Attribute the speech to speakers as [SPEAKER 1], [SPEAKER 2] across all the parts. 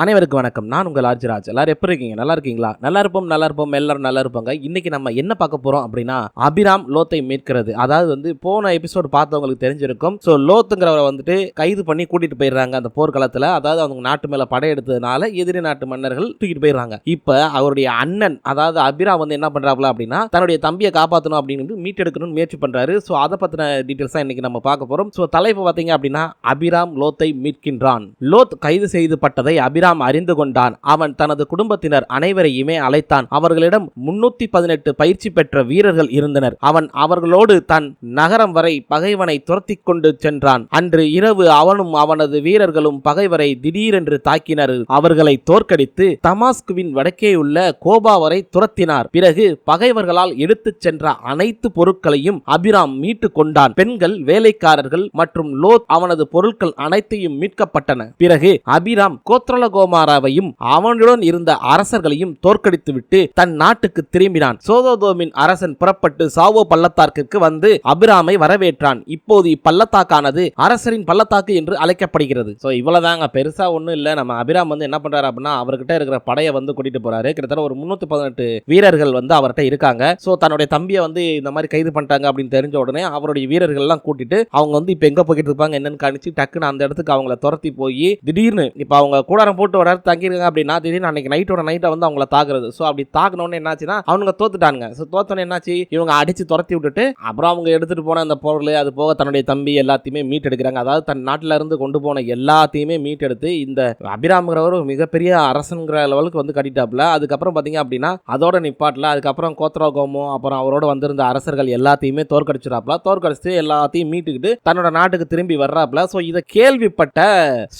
[SPEAKER 1] அனைவருக்கும் வணக்கம். நான் உங்கள் ஆர்ஜிராஜ். எல்லாரும் எப்படி இருக்கீங்க? நல்லா இருக்கீங்களா? நல்லா இருப்போம். எல்லாரும் நல்லா இருப்பாங்க. இன்னைக்கு நம்ம என்ன பார்க்க போறோம் அப்படின்னா, அபிராம் லோத்தை மீட்கிறது. அதாவது போன எபிசோடு பார்த்தவங்களுக்கு தெரிஞ்சிருக்கும். ஸோ லோத்துங்கிறவரை கைது பண்ணி கூட்டிட்டு போயிடுறாங்க அந்த போர்க்களத்தில். அதாவது அவங்க நாட்டு மேல படையெடுத்ததுனால எதிரி நாட்டு மன்னர்கள் தூக்கிட்டு போயிடுறாங்க. இப்போ அவருடைய அண்ணன் அதாவது அபிராம் என்ன பண்றாப்ல அப்படின்னா, தன்னுடைய தம்பியை காப்பாற்றணும் அப்படின்னு மீட்டெடுக்கணும்னு முயற்சி பண்றாரு. ஸோ அதை பத்தின டீட்டெயில்ஸ் தான் இன்னைக்கு நம்ம பார்க்க போறோம். ஸோ தலைப்பு பார்த்தீங்க அப்படின்னா, அபிராம் லோத்தை மீட்கின்றான். லோத் கைது செய்யப்பட்டதை அபிராம் அறிந்து கொண்டான். அவன் தனது குடும்பத்தினர் அனைவரையுமே அழைத்தான். அவர்களிடம் 318 பயிற்சி பெற்ற வீரர்கள் இருந்தனர். அவன் அவர்களோடு தன் நகரம் வரை பகைவனை துரத்தி கொண்டு சென்றான். அன்று இரவு அவனும் அவனது வீரர்களும் பகைவரை திடீரென்று தாக்கினர். அவர்களை தோற்கடித்து தமாஸ்குவின் வடக்கேயுள்ள கோபா வரை துரத்தினார். பிறகு பகைவர்களால் எடுத்துச் சென்ற அனைத்து பொருட்களையும் அபிராம் மீட்டு கொண்டான். பெண்கள், வேலைக்காரர்கள் மற்றும் லோத் அவனது பொருட்கள் அனைத்தையும் மீட்கப்பட்டன. பிறகு அபிராம் கோத்ரலகோமாராவையும் அவனுடன் இருந்த அரசர்களையும் தோற்கடித்துவிட்டு தன் நாட்டுக்கு திரும்பினான். சோதோமின் அரசன் புறப்பட்டு சாவோ பள்ளத்தாக்கிற்கு வந்து அபிராமை வரவேற்றான். இப்போது இப்பள்ளத்தாக்கானது அரசரின் பள்ளத்தாக்கு என்று அழைக்கப்படுகிறது. சோ இவ்வளவுதாங்க, பெருசா ஒண்ணும் இல்ல. நம்ம அபிராம் என்ன பண்றாரு அப்படின்னா, அவர்கிட்ட இருக்கிற படையை கூட்டிட்டு போறாரு. கிட்டத்தட்ட ஒரு 318 வீரர்கள் அவர்கிட்ட இருக்காங்க. சோ தன்னுடைய தம்பியை இந்த மாதிரி கைது பண்ணிட்டாங்க அப்படின்னு தெரிஞ்ச உடனே அவருடைய வீரர்கள் எல்லாம் கூட்டிட்டு அவங்க இப்ப எங்க போயிட்டு இருப்பாங்க என்னன்னு காணிச்சு டக்குன்னு அந்த இடத்துக்கு அவங்கள துரத்தி போய் திடீர்னு இப்ப அவங்க கூடாரம் போட்டு வர தங்கிருக்காங்க அப்படின்னா திடீர்னு அன்னைக்கு நைட்டோட நைட்டை அவங்கள தாக்குறது. ஸோ அப்படி தாக்குனோன்னு என்னாச்சுன்னா அவனுங்க தோத்துட்டாங்க. ஸோ தோத்தோன்னு என்னாச்சு, இவங்க அடிச்சு துரத்தி விட்டுட்டு அப்புறம் அவங்க எடுத்துட்டு போன அந்த பொருள் அது போக தன்னுடைய தம்பி எல்லாத்தையுமே மீட்டெடுக்கிறாங்க. அதாவது தன் நாட்டில இருந்து கொண்டு போன எல்லாத்தையுமே மீட்டெடுத்து இந்த அபிராம்ங்கிறவர் மிகப்பெரிய அரசன்கிற லெவலுக்கு கட்டிட்டாப்ல. அதுக்கப்புறம் பாத்தீங்க அப்படின்னா அதோட நிப்பாட்டில் அதுக்கப்புறம் கோத்ரோகோமோ அப்புறம் அவரோட வந்திருந்த அரசர்கள் எல்லாத்தையுமே தோற்கடிச்சிடாப்ல. தோற்கடிச்சு எல்லாத்தையும் மீட்டுக்கிட்டு தன்னோட நாட்டுக்கு திரும்பி வர்றாப்ல. ஸோ இதை கேள்விப்பட்ட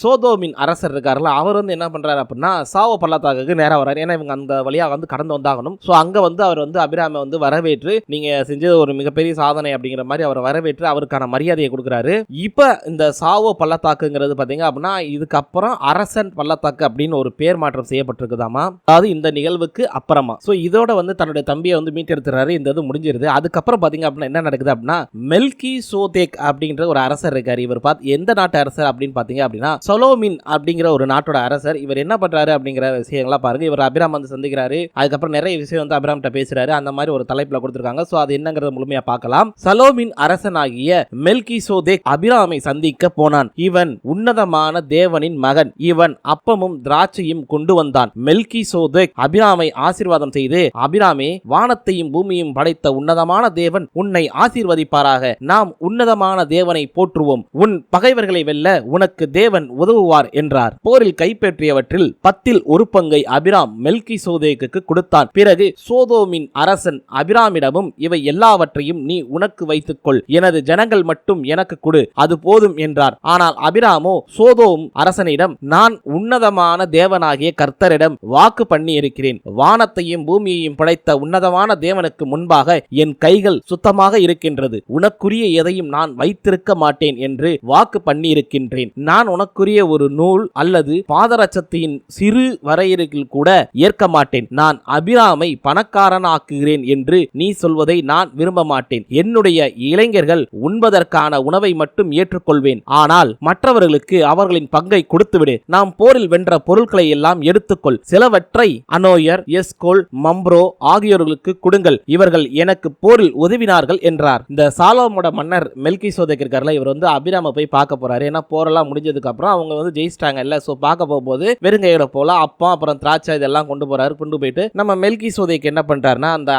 [SPEAKER 1] சோதோமின் அரசர் இருக்காருல, அவர் என்ன பண்றாரு அப்படின்னா சாவோ பள்ளத்தாக்குக்கு நேரா வர்றாரு. ஏன்னா இவங்க அந்த வழியா கடந்து வந்தாகணும். ஸோ அங்க அவர் அபிராமை வரவேற்று நீங்க செஞ்சது ஒரு மிகப்பெரிய சாதனை அப்படிங்கிற மாதிரி அவர் வரவேற்று அவருக்கான மரியாதையை கொடுக்குறாரு. இப்ப இந்த சாவோ பள்ளத்தாக்குங்கிறது பாத்தீங்க அப்படின்னா இதுக்கப்புறம் அரசன் பள்ளத்தாக்கு அப்படின்னு ஒரு பேர் மாற்றம் செய்யப்பட்டிருக்குதாமா. அதாவது இந்த நிகழ்வுக்கு அப்புறமா. ஸோ இதோட தன்னுடைய தம்பியை மீட்டெடுத்துறாரு. இந்த இது முடிஞ்சிருது. அதுக்கப்புறம் பாத்தீங்க அப்படின்னா என்ன நடக்குது அப்படின்னா, மெல்கி சோதேக் அப்படிங்கிற ஒரு அரசர் இருக்காரு. இவர் எந்த நாட்டு அரசர் அப்படின்னு பாத்தீங்க அப்படின்னா சொலோமின் அப்படிங்கிற ஒரு நாட்டோட அரசர். இவர் என்ன பண்றாரு அப்படிங்கிற விஷயங்களா பாருங்க. இவர் அபிராம் சந்திக்கிறாரு. அதுக்கப்புறம் நிறைய விஷயம் அபிராம் பேசுறாரு. அந்த மாதிரி ஒரு தலைப்புல கொடுத்திருக்காங்க. சோ அது என்னங்கறத முழுமையா பார்க்கலாம். சலோமின் அரசனாகிய மெல்கி சோதேக் அபிராமை சந்திக்க போனான். இவன் உன்னதமான தேவனின் மகன். இவன் அப்பமும் திராட்சையும் கொண்டு வந்தான். மெல்கி சோதேக் அபிராமை ஆசீர்வாதம் செய்து, அபிராமே, வானத்தையும் பூமியும் படைத்த உன்னதமான தேவன் உன்னை ஆசீர்வதிப்பாராக. நாம் உன்னதமான தேவனை போற்றுவோம். உன் பகைவர்களை வெல்ல உனக்கு தேவன் உதவுவார் என்றார். போரில் கைப்பற்றியவற்றில் 10 ஒரு பங்கை அபிராம் மெல்கி சோதேக்கு கொடுத்தான். பிறகு சோதோமின் அரசன் அபிராமிடமும் இவை எல்லாவற்றையும் நீ உனக்கு வைத்துக்கொள், எனது ஜனங்கள் மட்டும் எனக்கு கொடு, அது போதும் என்றார். ஆனால் அபிராமோ சோதோம் அரசனிடம், நான் உன்னதமான தேவனாகிய கர்த்தரிடம் வாக்கு பண்ணி இருக்கிறேன். வானத்தையும் பூமியையும் படைத்த உன்னதமான தேவனுக்கு முன்பாக என் கைகள் சுத்தமாக இருக்கின்றது. உனக்குரிய எதையும் நான் வைத்திருக்க மாட்டேன் என்று வாக்கு பண்ணி இருக்கின்றேன். நான் உனக்குரிய ஒரு நூல் அல்லது பாதரட்சத்தின் சிறு வரையறையில் கூட ஏற்க மாட்டேன். நான் அபிராமை பணக்காரனாக்குகிறேன் என்று நீ சொல்வதை நான் விரும்ப மாட்டேன். என்னுடைய இளைஞர்கள் உண்பதற்கான உணவை மட்டும் ஏற்றுக்கொள்வேன். ஆனால் மற்றவர்களுக்கு அவர்களின் பங்கை கொடுத்துவிடு. நாம் போரில் வென்ற பொருட்களை எல்லாம் எடுத்துக்கொள். சிலவற்றை அனோயர், எஸ்கோல், மம்ப்ரோ ஆகியோர்களுக்கு கொடுங்கள். இவர்கள் எனக்கு போரில் உதவினார்கள் என்றார். இந்த சாலோமோட மன்னர் மெல்கி சோதேக் இருக்கார்ல, இவர் அபிராம போய் பார்க்க போறாரு. ஏன்னா போரெல்லாம் முடிஞ்சதுக்கு அப்புறம் அவங்க ஜெயிச்சிட்டாங்க இல்ல. சோ பார்க்க போகும்போது வெறுங்கையோட போல அப்பா அப்புறம் திராட்சை இதெல்லாம் கொண்டு போறாரு. கொண்டு போயிட்டு நம்ம மெல்கி சோதேக்கு என்ன பண்றாருன்னா அந்த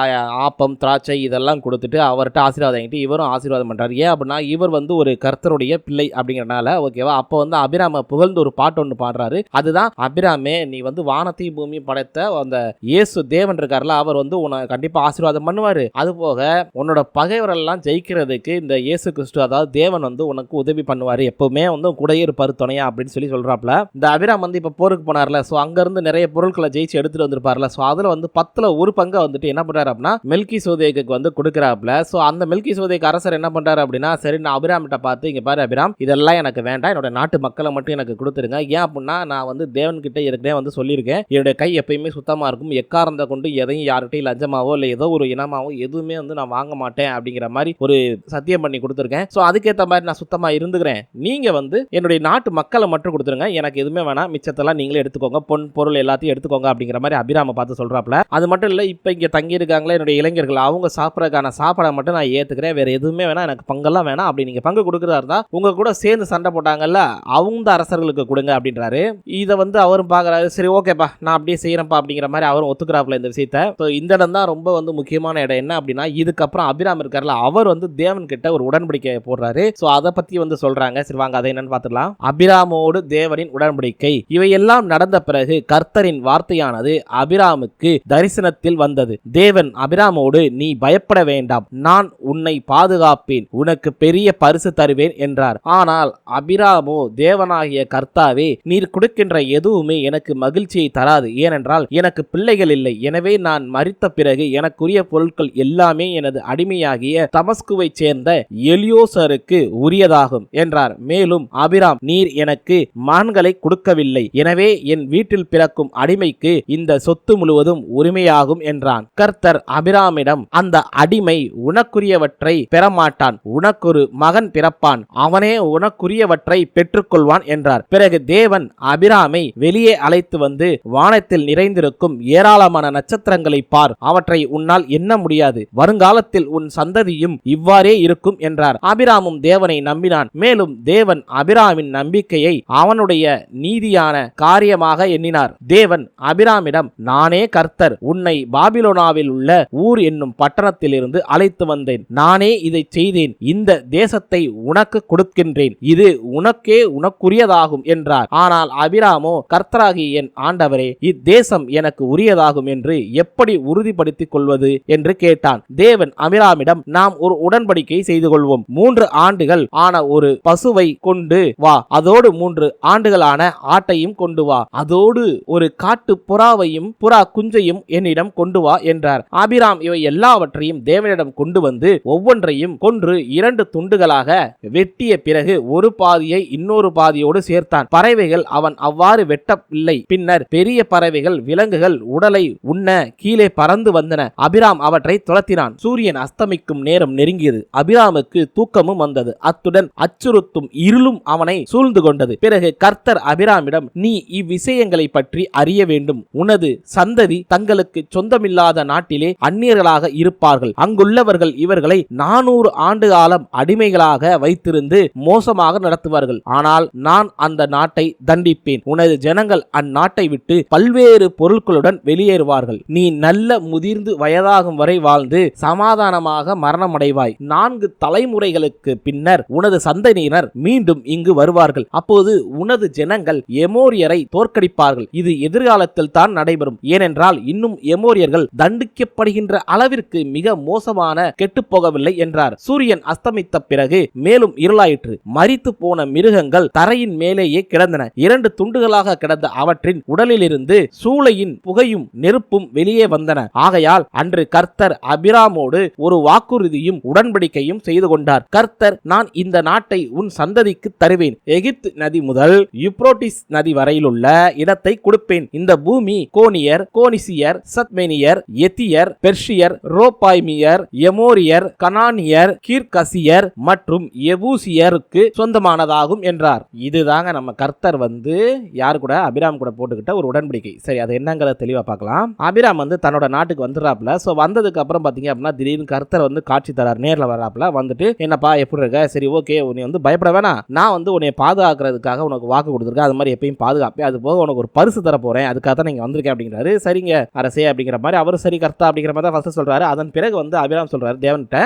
[SPEAKER 1] ஆப்பம் திராட்சை இதெல்லாம் கொடுத்துட்டு அவர்கிட்ட ஆசீர்வாதம் வாங்கிட்டு இவரும் ஆசீர்வாதம் பண்றாரு. ஏன் அப்படின்னா இவர் ஒரு கர்த்தருடைய பிள்ளை அப்படிங்கறனால. ஓகேவா. அப்போ அபிராம புகழ்ந்து ஒரு பாட்டு ஒன்று பாடுறாரு. அதுதான், அபிராமே, நீ வானத்தையும் பூமியும் படைத்த அந்த இயேசு தேவன் இருக்காருல, அவர் உனக்கு கண்டிப்பா ஆசீர்வாதம் பண்ணுவாரு. அது போக உன்னோட பகைவர்கள் எல்லாம் ஜெயிக்கிறதுக்கு இந்த இயேசு கிறிஸ்து அதாவது தேவன் உனக்கு உதவி பண்ணுவாரு. எப்பவுமே கூடயே இருப்பாரு துணையா அப்படின்னு சொல்றாப்ல. இந்த அபிராம் இப்ப போருக்கு போனார்ல. சோ அங்க இருந்து நிறைய பொருட்களை ஜெயிச்சு எடுத்துட்டு வந்திருப்பார்ல. சோ அதுல 10ல ஒரு பங்கு என்ன பண்றாரு அப்படின்னா மெல்கி சோதேக்கு கொடுக்கறாப்ல. சோ அந்த மெல்கி சோதேக்கு அரசர் என்ன பண்றாரு அப்படின்னா, சரி நான் அபிராமிட்ட பார்த்து, இங்க பாரு அபிராம், இதெல்லாம் எனக்கு வேண்டாம், என்னோட நாட்டு மக்களை மட்டும் எனக்கு கொடுத்துருங்க. ஏன் அப்படின்னா நான் தேவன் கிட்ட ஏற்கனவே சொல்லியிருக்கேன், என்னுடைய கை எப்பயுமே சுத்தமா இருக்கும். எக்காரந்த கொண்டு எதையும் யார்கிட்டையும் லஞ்சமாவோ இல்ல ஏதோ ஒரு இனமாவோ எதுவுமே நான் வாங்க மாட்டேன் அப்படிங்கிற மாதிரி ஒரு சத்தியம் பண்ணி கொடுத்துருக்கேன். சோ அதுக்கேற்ற மாதிரி நான் சுத்தமா இருந்துக்கிறேன். நீங்க என்னுடைய நாட்டு மக்களை மட்டும் கொடுத்துருங்க, எனக்கு எதுவுமே வேணாம், மிச்ச மிச்சத்தெல்லாம் நீங்களே எடுத்துக்கோங்க, பொன் பொருள் எல்லாத்தையும் எடுத்துக்கோங்க அப்படிங்கிற மாதிரி அபிராம பார்த்து சொல்றாப்ல. அது மட்டும் இல்ல, இப்ப இங்க தங்கி இருக்காங்களே என்னுடைய இளைஞர்கள், அவங்க சாப்பிடறதுக்கான சாப்பாடை மட்டும் நான் ஏத்துக்கிறேன், வேற எதுவுமே வேணாம், எனக்கு பங்கெல்லாம் வேணாம். அப்படி நீங்க பங்கு கொடுக்கறதா இருந்தா உங்க கூட சேர்ந்து சண்டை போட்டாங்கல்ல அவங்க அரசர்களுக்கு கொடுங்க அப்படின்றாரு. இதை வந்து அவரும் பாக்குறாரு. சரி ஓகேப்பா, நான் அப்படியே செய்யறேன்ப்பா அப்படிங்கிற மாதிரி அவரும் ஒத்துக்கிறாப்ல இந்த விஷயத்த. இந்த இடம் தான் ரொம்ப வந்து முக்கியமான இடம். என்ன அப்படின்னா, இதுக்கப்புறம் அபிராம் இருக்கார்ல, அவர் வந்து தேவன் கிட்ட ஒரு உடன்படிக்கை போடுறாரு. சோ அதை பத்தி வந்து சொல்றாங்க. சரி வாங்க அதை என்னன்னு பார்த்துடலாம். அபிராமோடு தேவனின் உடன்படிக்கை. இவையெல்லாம் நடந்த பிறகு கர்த்தரின் வார்த்தையானது அபிராமுக்கு தரிசனத்தில் வந்தது. தேவன் அபிராமோடு, நீ பயப்பட வேண்டாம், நான் உன்னை பாதுகாப்பேன், உனக்கு பெரிய பரிசு தருவேன் என்றார். ஆனால் அபிராமோ, தேவனாகிய கர்த்தாவே, நீர் கொடுக்கின்ற எதுவுமே எனக்கு மகிழ்ச்சியை தராது. ஏனென்றால் எனக்கு பிள்ளைகள் இல்லை. எனவே நான் மரித்த பிறகு எனக்குரிய பொருட்கள் எல்லாமே எனது அடிமையாகிய தமஸ்குவை சேர்ந்த எலியோசருக்கு உரியதாகும் என்றார். மேலும் அபிராம், நீர் எனக்கு மகன்களை கொடுக்கவில்லை, எனவே என் வீட்டில் பிறக்கும் அடிமைக்கு இந்த சொத்து முழுவதும் உரிமையாகும் என்றான். கர்த்தர் அபிராமிடம், அந்த அடிமை உனக்குரியவற்றை பெறமாட்டான், உனக்கொரு மகன் பிறப்பான், அவனே உனக்குரியவற்றை பெற்றுக்கொள்வான் என்றார். பிறகு தேவன் அபிராமை வெளியே அழைத்து வந்து, வானத்தில் நிறைந்திருக்கும் ஏராளமான நட்சத்திரங்களை பார், அவற்றை உன்னால் எண்ண முடியாது, வருங்காலத்தில் உன் சந்ததியும் இவ்வாறே இருக்கும் என்றார். அபிராமும் தேவனை நம்பினான். மேலும் தேவன் அபிராமின் நம்பிக்கையை அவனுடைய நீதியான காரியமாக எண்ணினார். தேவன் அபிராமிடம், நானே கர்த்தர், உன்னை பாபிலோனாவில் உள்ள ஊர் என்னும் பட்டணத்திலிருந்து அழைத்து வந்தேன், நானே இதை செய்தேன், இந்த தேசத்தை உனக்கு கொடுக்கின்றேன், இது உனக்கே உனக்குரியதாகும் என்றார். ஆனால் அபிராமோ, கர்த்தராகிய என் ஆண்டவரே, இத்தேசம் எனக்கு உரியதாகும் என்று எப்படி உறுதிப்படுத்திக் கொள்வது என்று கேட்டான். தேவன் அபிராமிடம், நாம் ஒரு உடன்படிக்கை செய்து கொள்வோம். 3 ஆண்டுகள் ஆன ஒரு பசுவை கொண்டு வா, அதோடு 3 ஆண்டுகளான ஆட்டையும் கொண்டு வா, அதோடு ஒரு காட்டு புறாவையும் புறா குஞ்சையும் என்னிடம் கொண்டு வா என்றார். அபிராம் இவை எல்லாவற்றையும் தேவனிடம் கொண்டு வந்து ஒவ்வொன்றையும் கொன்று 2 துண்டுகளாக வெட்டிய பிறகு ஒரு பாதியை இன்னொரு பாதியோடு சேர்த்தான். பறவைகள் அவன் அவ்வாறு வெட்டவில்லை. பின்னர் பெரிய பறவைகள், விலங்குகள் உடலை உண்ண கீழே பறந்து வந்தன. அபிராம் அவற்றை துரத்தினான். சூரியன் அஸ்தமிக்கும் நேரம் நெருங்கியது. அபிராமுக்கு தூக்கமும் வந்தது. அத்துடன் அச்சுறுத்தும் இருளும் அவனை சூழ்ந்து கொண்டது. பிறகு கர்த்தர் அபிராமிடம், நீ இவ்விஷயங்களை பற்றி அறிய வேண்டும். உனது சந்ததி தங்களுக்கு சொந்தமில்லாத நாட்டிலே அந்நியர்களாக இருப்பார்கள். அங்குள்ளவர்கள் இவர்களை 400 ஆண்டு காலம் அடிமைகளாக வைத்திருந்து மோசமாக நடத்துவார்கள். ஆனால் நான் அந்த நாட்டை தண்டிப்பேன். உனது ஜனங்கள் அந்நாட்டை விட்டு பல்வேறு பொருட்களுடன் வெளியேறுவார்கள். நீ நல்ல முதிர்ந்து வயதாகும் வரை வாழ்ந்து சமாதானமாக மரணமடைவாய். 4 தலைமுறைகளுக்கு பின்னர் உனது சந்ததியினர் மீண்டும் இங்கு வருவார்கள். அப்போது உனது ஜனங்கள் எமோரியரை தோற்கடிப்பார்கள். இது எதிர்காலத்தில் தான் நடைபெறும். ஏனென்றால் இன்னும் எமோரியர்கள் தண்டிக்கப்படுகின்ற அளவிற்கு மிக மோசமான கெட்டுப் போகவில்லை என்றார். சூரியன் அஸ்தமித்த பிறகு மேலும் இருளாயிற்று. மரித்து போன மிருகங்கள் தரையின் மேலேயே கிடந்தன. 2 துண்டுகளாக கிடந்த அவற்றின் உடலிலிருந்து சூளையின் புகையும் நெருப்பும் வெளியே வந்தன. ஆகையால் அன்று கர்த்தர் அபிராமோடு ஒரு வாக்குறுதியும் உடன்படிக்கையும் செய்து கொண்டார். கர்த்தர், நான் இந்த நாட்டை உன் சந்ததிக்கு தருவேன். எகிப்து நதி முதல் யூப்ரோட்டிஸ் நதி வரையிலுள்ள இடத்தை கொடுப்பேன். இந்த பூமி கோனியர், கோனிசியர், சத்மேனியர், எத்தியர், பெர்ஷியர், ரோபாய்மியர், எமோரியர், கனானியர், கீர்கசியர் மற்றும் எபூசியருக்கு சொந்தமானதாகும் என்றார். இதுதாங்க நம்ம கர்த்தர் வந்து யாரு கூட, அபிராம் கூட போட்டுக்கிட்ட ஒரு உடன்படிக்கை. சரி, அது என்னங்கிறத தெளிவா பார்க்கலாம். அபிராம் வந்து தன்னோட நாட்டுக்கு வந்துடுறாப்ல. சோ வந்ததுக்கு அப்புறம் பாத்தீங்க அப்படின்னா திடீர்னு கர்த்தர் வந்து காட்சி தரார். நேர்ல வராப்ல. வந்துட்டு, என்னப்பா எப்படி இருக்க, சரி ஓகே, உன்னை வந்து பயப்பட வேணாம், நான் வந்து உன்னை பாதுகாக்கிறதுக்காக உனக்கு வாக்கு கொடுத்துருக்கேன், அது மாதிரி எப்பயும் பாதுகாப்பேன், அது போக உனக்கு ஒரு பரிசு தர போறேன், அதுக்காக தான் நீங்க வந்திருக்கேன் அப்படிங்கிறாரு. சரிங்க அரசே அப்படிங்கிற மாதிரி அவரும் சரி கர்த்தா அப்படிங்கிற மாதிரி தான் ஃபர்ஸ்ட் சொல்றாரு. அதன் பிறகு வந்து அபிராம் சொல்றாரு தேவன்கிட்ட,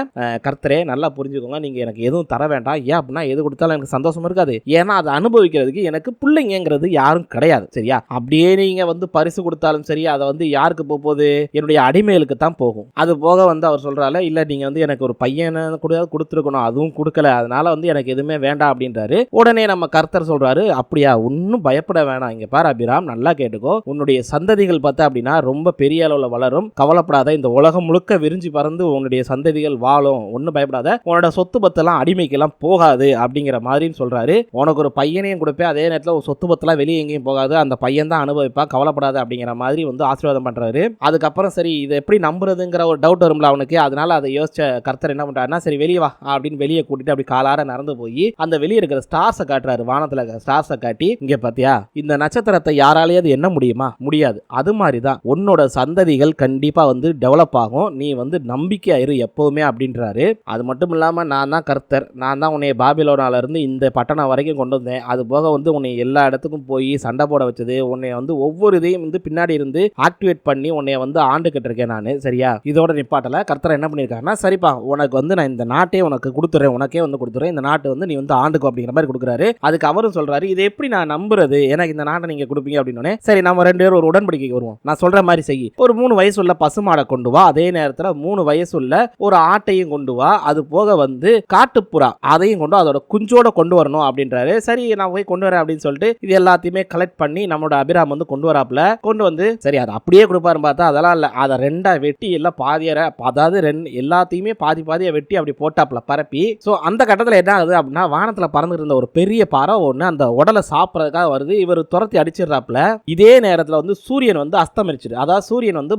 [SPEAKER 1] கர்த்தரே நல்லா புரிஞ்சுக்கோங்க, நீங்க எனக்கு எதுவும் தர வேண்டாம். ஏன் அப்படின்னா எது கொடுத்தாலும் எனக்கு சந்தோஷம் இருக்காது. ஏன்னா அதை அனுபவிக்கிறதுக்கு எனக்கு பிள்ளைங்கிறது யாரும் கிடையாது. சரியா? அப்படியே நீங்க வந்து பரிசு கொடுத்தாலும் சரி, அதை வந்து யாருக்கு போகுது, என்னுடைய அடிமைகளுக்கு தான் போகும். அது போக வந்து அவர் சொல்றாரு, இல்ல நீங்க வந்து எனக்கு ஒரு பையனை கூட கொடுத்துருக்கணும், அதுவும் கொடுக்கல, அதனால வந்து எனக்கு எதுவுமே வேண்டாம் அப்படின்றாரு. உடனே நம்ம கர்த்தர் சொல்றாரு, அப்படியா, ஒன்னும் பயப்பட வேணாம், இங்க பாரு அபிராம், நல்லா கேட்டுக்கோ, உன்னுடைய சந்ததிகள் பார்த்தா அப்படின்னா ரொம்ப பெரிய அளவுல வளரும், கவலைப்படாத, இந்த உலகம் முழுக்க விரிஞ்சு பறந்து உன்னுடைய சந்ததிகள் வாழும், ஒன்னும் பயப்படாத, உன்னோட சொத்து பத்தெல்லாம் அடிமைக்கெல்லாம் போகாது அப்படிங்கிற மாதிரி சொல்றாரு. உனக்கு ஒரு பையனையும் கொடுப்பேன், அதே நேரத்தில் ஒரு சொத்து பத்தெல்லாம் வெளியே எங்கேயும் போகாது, அந்த பையன் தான் அனுபவிப்பா, கவலைப்படாத அப்படிங்கிற மாதிரி வந்து ஆசீர்வாதம் பண்றாரு. அதுக்கப்புறம் சரி இதை எப்படி நம்புறதுங்கிற ஒரு டவுட் வரும்ல அவனுக்கு. அதனால அதை யோசிச்ச கர்த்தர் என்ன பண்றாருன்னா, சரி வெளியே வா அப்படின்னு வெளியே கூட்டிட்டு அப்படி காலார நடந்து போய் அந்த வெளியே இருக்கிற ஸ்டார்ஸை காட்டுறாரு. வானத்துல ஸ்டார்ஸை காட்டி, இங்க பாத்தியா சரியா? இந்த நட்சத்திரத்தை யாராலையாவது எண்ண முடியுமா? முடியாது. அது மாதிரி தான் உன்னோட சந்ததிகள் கண்டிப்பா வந்து டெவலப் ஆகும். நீ வந்து நம்பிக்கையா இரு எப்பவுமே அப்படின்றாரு. அது மட்டும் இல்லாம நான் தான் கர்த்தர், நான் தான் உன்னை பாபிலோனால இருந்து இந்த பட்டணம் வரைக்கும் கொண்டு வந்தேன். அது போக வந்து உன்னை எல்லா இடத்துக்கும் போய் சண்டை போட வச்சது, உன்னை வந்து ஒவ்வொரு இதையும் வந்து பின்னாடி இருந்து ஆக்டிவேட் பண்ணி உன்னை வந்து ஆண்டுகிட்டு இருக்கேன் நான். சரியா? இதோட நிப்பாட்டல. கர்த்தர் என்ன பண்ணியிருக்காருன்னா, சரிப்பா உனக்கு வந்து நான் இந்த நாட்டே உனக்கு கொடுத்துறேன், உனக்கே வந்து கொடுத்துறேன், இந்த நாட்டு வந்து நீ வந்து ஆண்டுக்கோ அப்படிங்கிற மாதிரி கொடுக்குறாரு. அதுக்கு அவரும் சொல்றாரு, இதை எப்படி நான் நம்புறது, எனக்கு இந்த நாட்டை நீங்க கொடுப்பீங்க அப்படின்னு. சரி நம்ம 2 பேரும் ஒரு உடன்படிக்கைக்கு வருவோம், நான் சொல்ற மாதிரி செய். ஒரு 3 வயசுள்ள பசுமாடை கொண்டு வா, அதே நேரத்தில் 3 வயசுள்ள ஒரு ஆட்டையும் கொண்டு வா, அது போக வந்து காட்டுப்புறா அதையும் கொண்டு அதோட குஞ்சோட கொண்டு வரணும் அப்படின்றாரு. சரி நான் போய் கொண்டு வரேன் அப்படின்னு சொல்லிட்டு இது எல்லாத்தையுமே கலெக்ட் பண்ணி நம்மளோட அபிராம் வந்து கொண்டு வராப்ல. கொண்டு வந்து சரி அதை அப்படியே கொடுப்பாரு பார்த்தா அதெல்லாம் இல்லை, அதை 2 வெட்டி எல்லாம் பாதியற, அதாவது எல்லாத்தையுமே பாதி பாதியை வெட்டி அப்படி போட்டாப்ல பரப்பி. ஸோ அந்த கட்டத்தில் என்ன ஆகுது அப்படின்னா, வானத்தில் பறந்துட்டு இருந்த ஒரு பெரிய பறவை ஒன்று அந்த உடலை சாப்பிட்றதுக்காக வருது. இவர் துரத்தி அடிச்சிடறாப்ல. இதே நேரத்தில் வந்து சூரியன் வந்து அஸ்தமிச்சிடு, அதாவது சூரியன் வந்து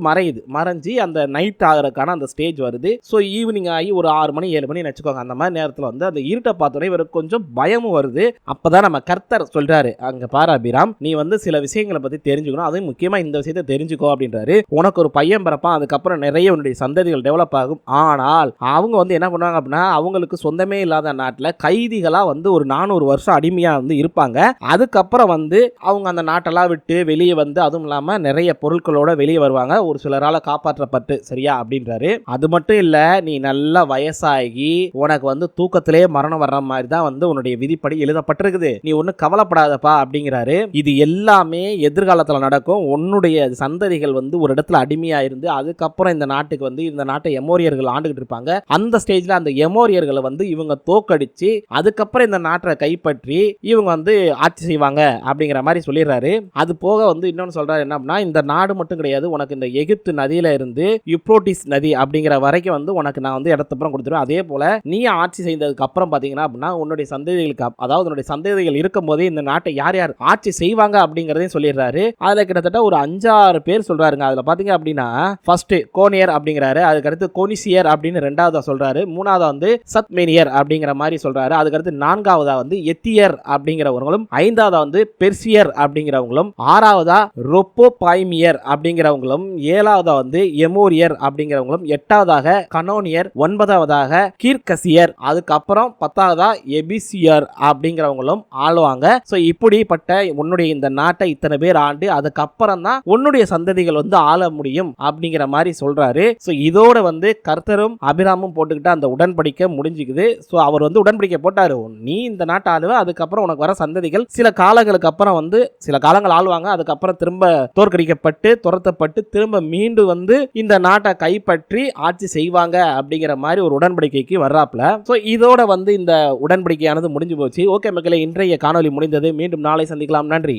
[SPEAKER 1] மறைஞ்சு அந்த நைட் ஆகிறதுக்கான அந்த ஸ்டேஜ் வருது. ஸோ ஈவினிங் ஆகி ஒரு 6 மணி 7 மணி வச்சுக்கோங்க. அந்த மாதிரி நேரத்தில் வந்து அந்த இருட்டை பார்த்தோன்னே இவருக்கு கொஞ்சம் பயமும் வருது. அப்பதான் நம்ம கர்த்தர் சொல்றாரு, அங்க பாரு அபிராம், நீ வந்து சில விஷயங்களை பத்தி தெரிஞ்சுக்கணும், அதுவும் முக்கியமா இந்த விஷயத்தை தெரிஞ்சுக்கோ அப்படின்றாரு. உனக்கு ஒரு பையன் பிறப்பான், அதுக்கப்புறம் நிறைய உன்னுடைய சந்ததிகள் டெவலப் ஆகும். ஆனால் அவங்க வந்து என்ன பண்ணுவாங்க அப்படின்னா, அவங்களுக்கு சொந்தமே இல்லாத நாட்டில் கைதிகளா வந்து ஒரு 400 வருஷம் அடிமையா வந்து இருப்பாங்க. அதுக்கப்புறம் வந்து அவங்க அந்த நாட்டெல்லாம் விட்டு வெளியே வந்து, அதுவும் இல்லாம நிறைய பொருட்களோட வெளியே வருவாங்க, ஒரு சிலரால காப்பாற்றப்பட்டு. சரியா அப்படின்றாரு. அது மட்டும் இல்ல, நீ நல்லா வயசாகி உனக்கு வந்து தூக்கத்திலே மரணம் வர்ற மாதிரி தான் வந்து உன்னுடைய விதிப்படி எழுதப்பட்டிருக்குது, நீ ஒன்னும் கவலைப்படாதப்பா அப்படிங்கிறாரு. இது எல்லாமே எதிர்காலத்தில் நடக்கும். உன்னுடைய சந்ததிகள் வந்து ஒரு இடத்துல அடிமையா இருந்து அதுக்கப்புறம் இந்த நாட்டுக்கு வந்து இந்த நாட்டை எமோரியர்கள் ஆண்டுகிட்டு இருப்பாங்க. அந்த ஸ்டேஜ்ல அந்த எமோரியர்களை வந்து இவங்க தோக்கடிச்சு அதுக்கப்புறம் இந்த நாட்டை கைப்பற்றி இவங்க வந்து ஆட்சி செய்வாங்க அப்படிங்கிற மாதிரி சொல்லிடுறாரு. அது போக வந்து இன்னொன்று சொல்றாரு என்ன அப்படின்னா, இந்த நாடு மட்டும் கிடையாது, உனக்கு இந்த எகிப்து நதியில இருந்து யூப்ரோட்டிஸ் நதி அப்படிங்கிற வரைக்கும் வந்து உனக்கு நான் வந்து இடத்தப்புறம் கொடுத்துருவேன். அதே போல நீ ஆட்சி செய்ததுக்கு அப்புறம் பாத்தீங்கன்னா அப்படின்னா, உன்னுடைய சந்ததிகளுக்கு, அதாவது உன்னுடைய சந்ததிகள் இருக்கும் போதே இந்த நாட்டை யார் யார் ஆட்சி செய்வாங்க அப்படிங்கறதையும் சொல்லிடுறாரு. அதுல கிட்டத்தட்ட ஒரு 5-6 பேர் சொல்றாருங்க. அதுல பாத்தீங்க அப்படின்னா, ஃபர்ஸ்ட் கோனியர் அப்படிங்கிறாரு, அதுக்கடுத்து கோனிசியர் அப்படின்னு 2வதா சொல்றாரு, 3வதா வந்து சத்மேனியர் அப்படிங்கிற மாதிரி சொல்றாரு, அதுக்கடுத்து 4வதா வந்து எத்தியர் அப்படிங்கிறவங்களும், 5வதா வந்து பெர்சியர் அப்படிங்கிறவங்களும், 6வதா ரொப்போபாய்மியர் அப்படிங்கிறவங்களும், 7வதா வந்து எமோரியர் அப்படிங்கிறவங்களும், 8வதாக கனோனியர், 9வதாக கீர்கசியர், அதுக்கப்புறம் 10வதா எபிசியர் அப்படிங்கிறவங்களும் ஆளுவாங்க. ஸோ இப்படிப்பட்ட உன்னுடைய இந்த நாட்டை இத்தனை பேர் ஆண்டு அதுக்கப்புறம் தான் உன்னுடைய சந்ததிகள் வந்து ஆள முடியும் அப்படிங்கிற மாதிரி சொல்றாரு. ஸோ இதோட வந்து கர்த்தரும் அபிராமும் போட்டுக்கிட்ட அந்த உடன்படிக்கை முடிஞ்சுக்குது. ஸோ அவர் வந்து உடன்படிக்கை போட்டாரு, நீ இந்த நாட்டை ஆளுவ, அதுக்கப்புறம் உனக்கு வர சந்ததிகள் சில காலங்களுக்கு அப்புறம் வந்து சில காலங்கள் ஆளுவாங்க, அதுக்கப்புறம் திரும்ப தோற்கடிக்கப்பட்டு துரத்தப்பட்டு திரும்ப மீண்டும் வந்து இந்த நாட்டை கைப்பற்றி ஆட்சி செய்வாங்க அப்படிங்கிற மாதிரி ஒரு உடன்படிக்கைக்கு வர்றாப்ல. ஸோ இதோட வந்து இந்த உடன்படிக்கையானது முடிஞ்சு போச்சு. ஓகே மக்களே, இன்றைய காணொலி முடிந்தது. மீண்டும் நாளை சந்திக்கலாம். நன்றி.